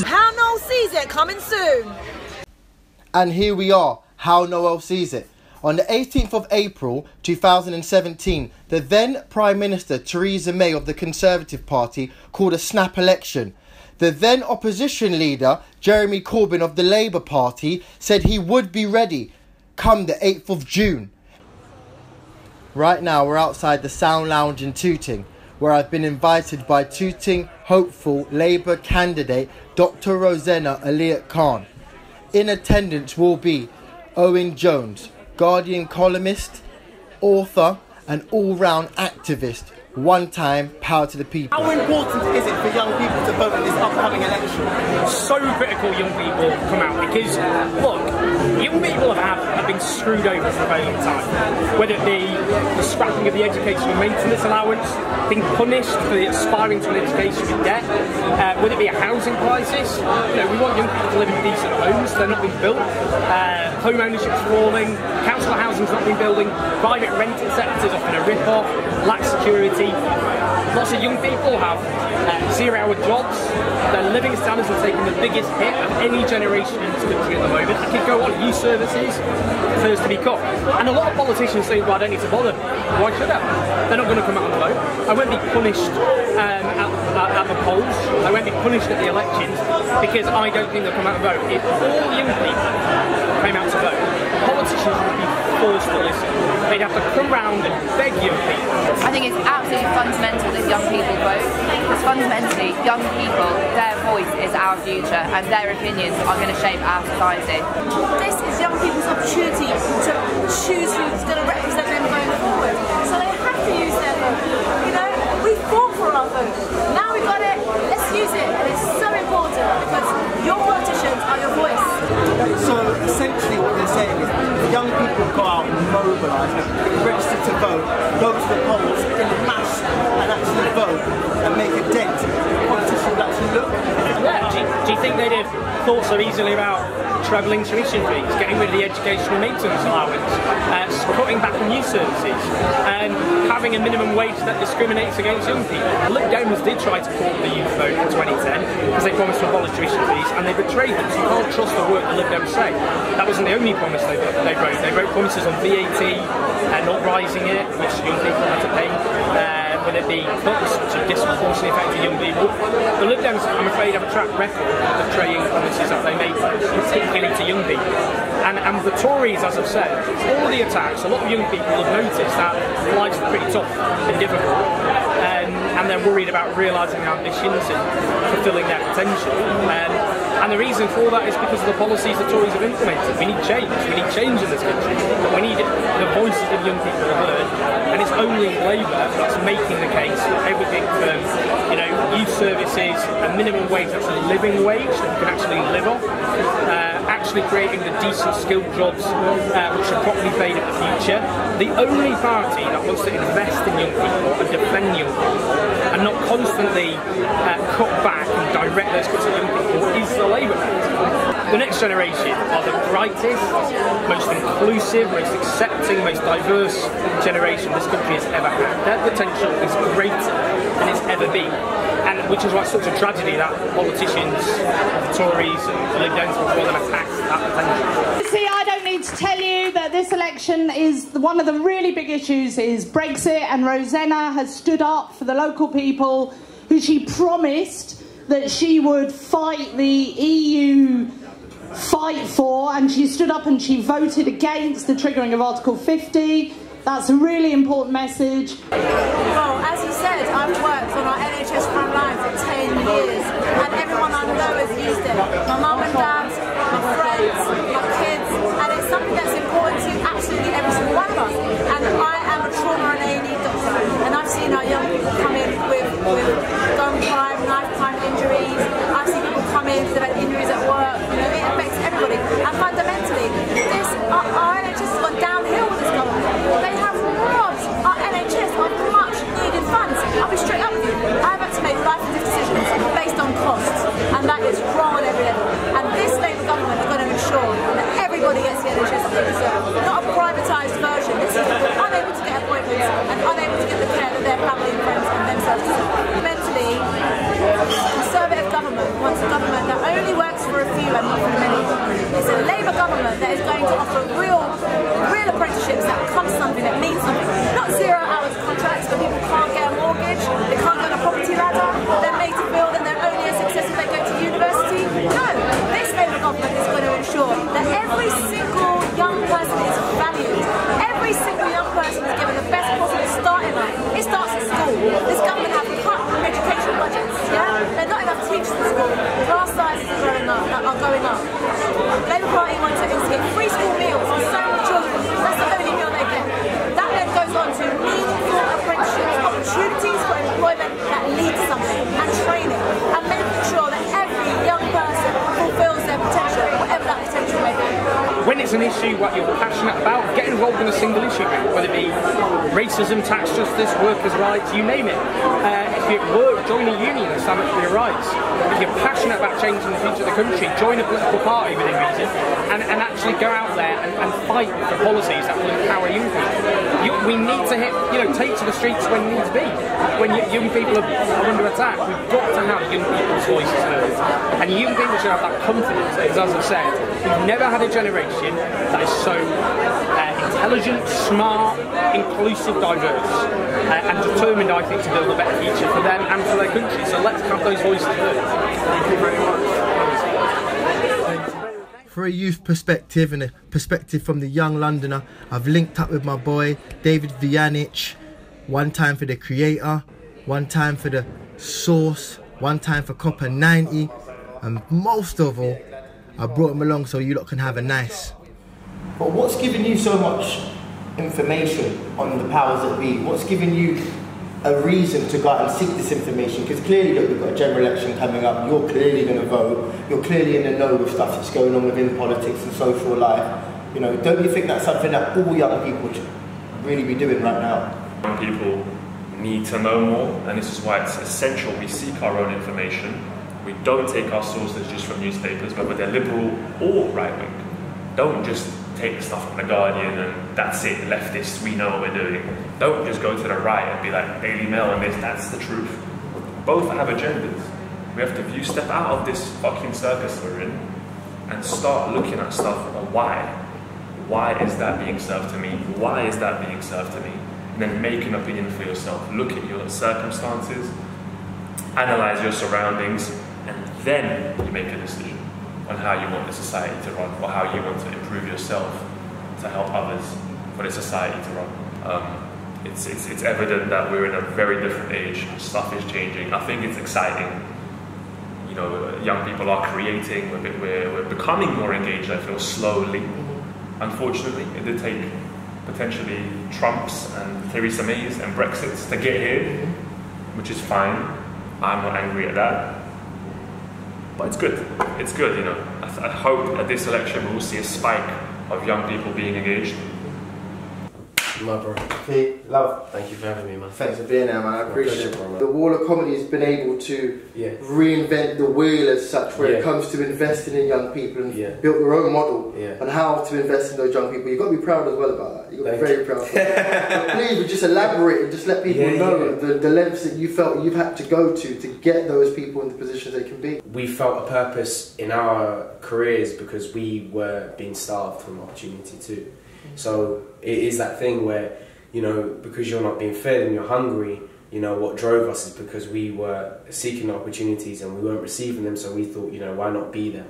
How Noel sees it coming soon. And here we are, how Noel sees it. On the 18th of April 2017, the then Prime Minister Theresa May of the Conservative Party called a snap election. The then opposition leader Jeremy Corbyn of the Labour Party said he would be ready come the 8th of June. Right now we're outside the Sound Lounge in Tooting, where I've been invited by Tooting hopeful Labour candidate Dr. Rosanna Aliat Khan. In attendance will be Owen Jones, Guardian columnist, author and all-round activist. One time, power to the people. How important is it for young people to vote in this upcoming election? So critical young people come out because, look, young people have been screwed over for a very long time. Whether it be the scrapping of the education and maintenance allowance, being punished for aspiring to an education with debt, whether it be a housing crisis. You know, we want young people to live in decent homes, they're not being built. Home ownership's falling, council housing's not being building, private rented sectors often a rip-off, lack security. Lots of young people have 0-hour jobs. Their living standards are taking the biggest hit of any generation in this country at the moment. I could go on, youth services, first to be cut. And a lot of politicians think, well, I don't need to bother. Why should I? They're not going to come out and vote. I won't be punished at the polls. I won't be punished at the elections because I don't think they'll come out and vote. If all young people came out to vote, politicians would be forced to listen. They'd have to come round and beg young people. I think it's absolutely fundamental that young people vote, because fundamentally young people, their voice is our future and their opinions are going to shape our society. This is young people's opportunity to choose who's going to represent them going forward. So they have to use their vote. You know, we fought for our vote. Now we've got it, let's use it. And it's so important because your politicians are your voice. So essentially what they're saying is young people go out and mobilise, get registered to vote, go to the polls in mass and actually vote and make a dent. Politicians will actually look. Yeah. Do you think they'd have thought so easily about travelling tuition fees, getting rid of the educational maintenance allowance, cutting back on youth services, and having a minimum wage that discriminates against young people? The Lib Dems did try to call the youth vote in 2010 because they promised to abolish tuition fees and they betrayed them, so you can't trust the work the Lib Dems say. That wasn't the only promise they wrote. They wrote promises on VAT, not rising it, which young people had to pay. Whether it be cuts which have disproportionately affected young people. The Lib Dems, I'm afraid, have a track record of betraying promises that they make, particularly to young people. And the Tories, as I've said, all the attacks, a lot of young people have noticed that life's pretty tough and difficult, and they're worried about realising their ambitions and fulfilling their potential. And the reason for that is because of the policies the Tories have implemented. We need change. We need change in this country. But we need the voices of young people heard. And it's only Labour that's making the case for everything from, you know, youth services, a minimum wage that's a living wage that you can actually live off, actually creating the decent skilled jobs which are properly paid in the future. The only party that wants to invest in young people and defend young people and not constantly cut back and direct those cuts at young people is the Labour Party. The next generation are the brightest, most inclusive, most accepting, most diverse generation this country has ever had. Their potential is greater than it's ever been. And which is why it's such a tragedy that politicians, the Tories, the Lib Dems before them attack that potential. See, I don't need to tell you that this election is one of the really big issues is Brexit, and Rosanna has stood up for the local people who she promised that she would fight the EU fight for, and she stood up and she voted against the triggering of Article 50. That's a really important message. Well, as you said, I've worked on our NHS front line for 10 years and everyone I know has used it. My mum and dad, my friends, my kids, and it's something that's important to absolutely every single one of us. And I am a trauma and A&E doctor, and I've seen our young people come in with gun crime, knife crime injuries. I've seen people come in that have had injuries at work. You know, it affects everybody. And fundamentally, our NHS has gone downhill with this government. They have robbed our NHS of much needed funds. I'll be straight up with you. I've had to make life and death decisions based on costs, and that is wrong on every level. And this Labour government is going to ensure that everybody gets the NHS that they deserve. Not a privatised version. This is people unable to get appointments and unable to get the care that their family and friends and themselves deserve. Mentally, Conservative government wants a government that for a few and not for the many. It's a Labour government that is going to offer real apprenticeships that come something, that means something. Not 0 hours contracts where people can't get a mortgage, they can't go on a property ladder, they're made to feel that they're only a success if they go to university. No, this Labour government is going to ensure that every single young person is valued. Every single young person is given the best possible start in life. It starts at school. This government has cut education budgets, yeah? There are not enough teachers in school. Class sizes are going up. The Labour Party wants to instigate free school meals for so many children. That's the only meal they get. That then goes on to meaningful apprenticeships, opportunities for employment that lead to something, and training, and making sure that every young person fulfills their potential, whatever that potential may be. When it's an issue what you're passionate about, get involved in a single issue, whether it be racism, tax justice, workers' rights, you name it. If you work, join a union and stand up for your rights. If you're passionate about changing the future of the country, join a political party within reason, and actually go out there and fight for policies that will empower young people. We need to take to the streets when needs be. When young people are under attack, we've got to have young people's voices heard. And young people should have that confidence, because as I've said, we've never had a generation that is so intelligent, smart, inclusive, diverse, and determined, I think, to build a better future for them and for their country. So let's have those voices heard. Thank you very much. For a youth perspective and a perspective from the young Londoner, I've linked up with my boy David Vianich, one time for the Creator, one time for the Source, one time for Copper 90, and most of all, I brought him along so you lot can have a nice. But what's given you so much information on the powers that be? What's given you a reason to go out and seek this information? Because clearly, look, we've got a general election coming up, you're clearly going to vote, you're clearly in the know with stuff that's going on within politics and social life. You know, don't you think that's something that all young people should really be doing right now? Young people need to know more, and this is why it's essential we seek our own information. We don't take our sources just from newspapers, whether they're liberal or right-wing. Don't just take stuff from The Guardian and that's it, leftists, we know what we're doing. Don't just go to the right and be like Daily Mail and that's the truth. Both have agendas. We have to step out of this fucking circus we're in and start looking at stuff about why. Why is that being served to me? Why is that being served to me? And then make an opinion for yourself. Look at your circumstances, analyze your surroundings, and then you make a decision on how you want the society to run, or how you want to improve yourself to help others for the society to run. It's evident that we're in a very different age. Stuff is changing. I think it's exciting. You know, young people are creating. We're becoming more engaged, I feel, slowly. Unfortunately, it did take potentially Trump's and Theresa May's and Brexit's to get here, which is fine. I'm not angry at that. But it's good. It's good, you know. I hope at this election we'll see a spike of young people being engaged. My bro. Hey, love. Thank you for having me, man. Thanks for being there, man. I appreciate it. Bro, The Wall of Comedy has been able to reinvent the wheel as such, where it comes to investing in young people and built your own model on how to invest in those young people. You've got to be proud as well about that. You've got to be very proud of that. Please, just elaborate and just let people know the lengths that you felt you've had to go to get those people in the positions they can be. We felt a purpose in our careers because we were being starved from opportunity too. So it is that thing where, you know, because you're not being fed and you're hungry, you know, what drove us is because we were seeking opportunities and we weren't receiving them, so we thought, you know, why not be them?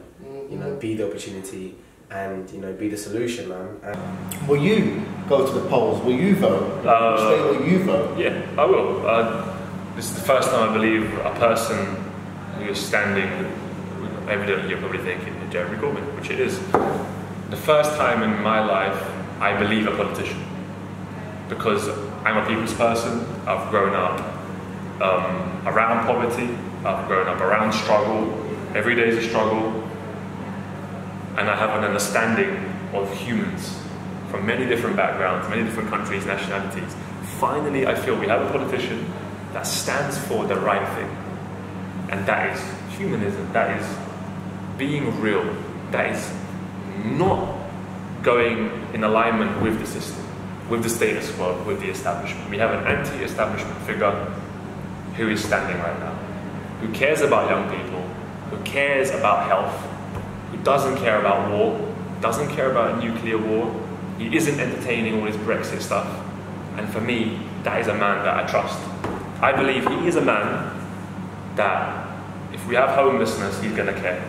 You know, be the opportunity and, you know, be the solution, man. And will you go to the polls? Will you vote? Will you vote? Yeah, I will. This is the first time I believe a person who is standing, evidently you're probably thinking Jeremy Corbyn, which it is. The first time in my life I believe a politician, because I'm a people's person. I've grown up around poverty, I've grown up around struggle, every day is a struggle, and I have an understanding of humans from many different backgrounds, many different countries, nationalities. Finally, I feel we have a politician that stands for the right thing, and that is humanism, that is being real, that is not going in alignment with the system, with the status quo, with the establishment. We have an anti-establishment figure who is standing right now, who cares about young people, who cares about health, doesn't care about war, doesn't care about nuclear war. He isn't entertaining all this Brexit stuff. And for me, that is a man that I trust. I believe he is a man that if we have homelessness, he's gonna care.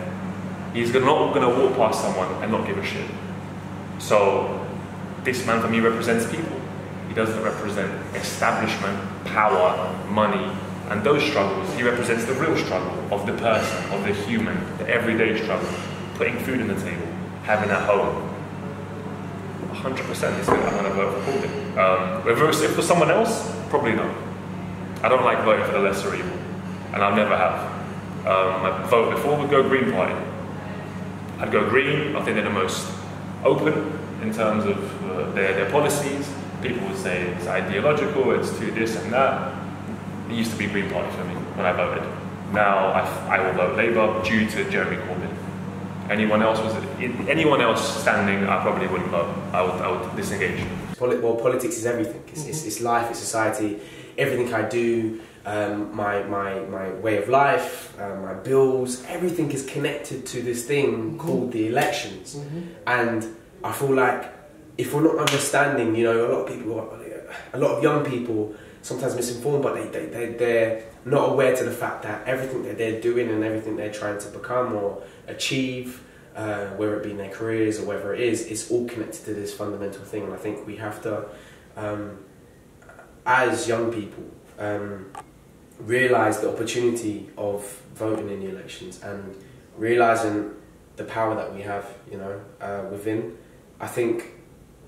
He's not gonna walk past someone and not give a shit. So this man for me represents people. He doesn't represent establishment, power, money, and those struggles. He represents the real struggle of the person, of the human, the everyday struggle, putting food on the table, having a home. 100% is good. I'm gonna vote for Corbyn. If for someone else, probably not. I don't like voting for the lesser evil, and I'll never have. My vote before would go Green Party. I'd go Green. I think they're the most open in terms of their policies. People would say it's ideological, it's too this and that. It used to be Green Party for me when I voted. Now I will vote Labour due to Jeremy Corbyn. Anyone else standing, I probably wouldn't vote. I would disengage. Well, politics is everything. It's life, it's society. Everything I do, my way of life, my bills, everything is connected to this thing called the elections. And I feel like if we're not understanding, you know, a lot of young people sometimes misinformed, but they're not aware to the fact that everything that they're doing and everything they're trying to become or achieve, whether it be in their careers or whatever it is, it's all connected to this fundamental thing. And I think we have to, as young people, realise the opportunity of voting in the elections and realising the power that we have, you know, within. I think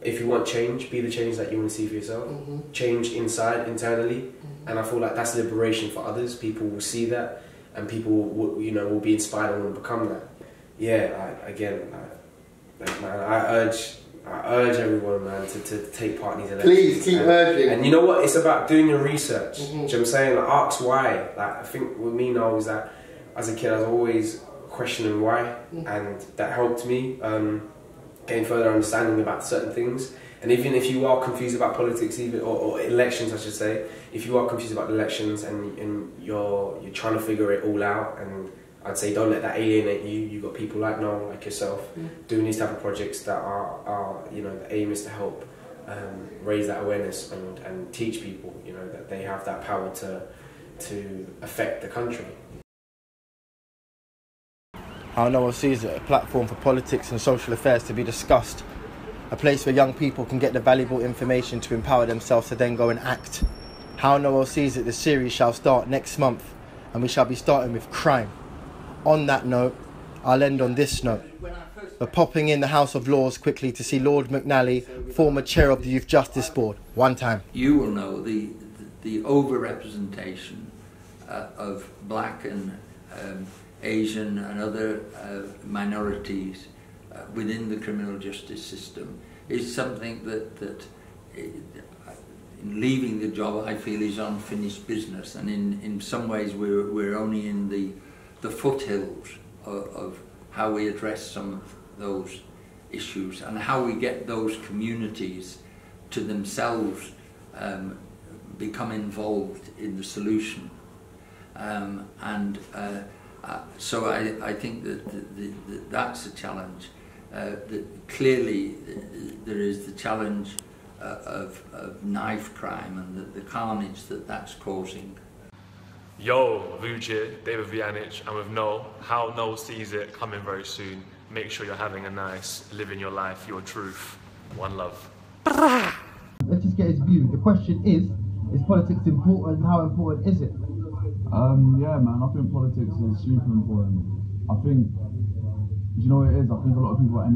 if you want change, be the change that you want to see for yourself. Change inside, internally, and I feel like that's liberation for others. People will see that, and people will, you know, will be inspired and want to become that. Yeah, I urge everyone, man, to take part in these elections. Please keep urging. And you know what? It's about doing your research. Do you know what I'm saying? Like, ask why. Like, I think with me now is that as a kid I was always questioning why, and that helped me gain further understanding about certain things. And even if you are confused about politics, even or elections, I should say, if you are confused about elections and you're trying to figure it all out, and I'd say don't let that alienate you. You've got people like Noel, like yourself, doing these type of projects that are you know, the aim is to help raise that awareness and teach people, you know, that they have that power to affect the country. How Noel sees it, a platform for politics and social affairs to be discussed, a place where young people can get the valuable information to empower themselves to then go and act. How Noel sees it, the series shall start next month, and we shall be starting with crime. On that note, I'll end on this note. We're popping in the House of Lords quickly to see Lord McNally, former chair of the Youth Justice Board. One time. You will know the over-representation of black and Asian and other minorities within the criminal justice system is something that in leaving the job I feel is unfinished business, and in some ways we're only in the foothills of how we address some of those issues and how we get those communities to themselves become involved in the solution. So I think that that's a challenge. That clearly there is the challenge of knife crime and the carnage that's causing. Yo, Vujir, David Vianich, and with Noel, how Noel sees it coming very soon. Make sure you're having a nice, living your life, your truth. One love. Let's just get his view. The question is politics important? How important is it? Yeah, man, I think politics is super important. I think, do you know what it is? I think a lot of people are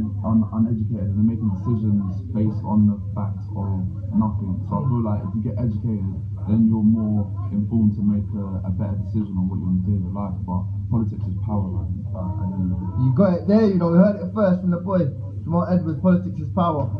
uneducated and they're making decisions based on the facts of nothing. So I feel like if you get educated, then you're more informed to make a better decision on what you want to do in your life. But politics is power, man. You got it there, you know, we heard it first from the boy. Jamal Edwards, politics is power.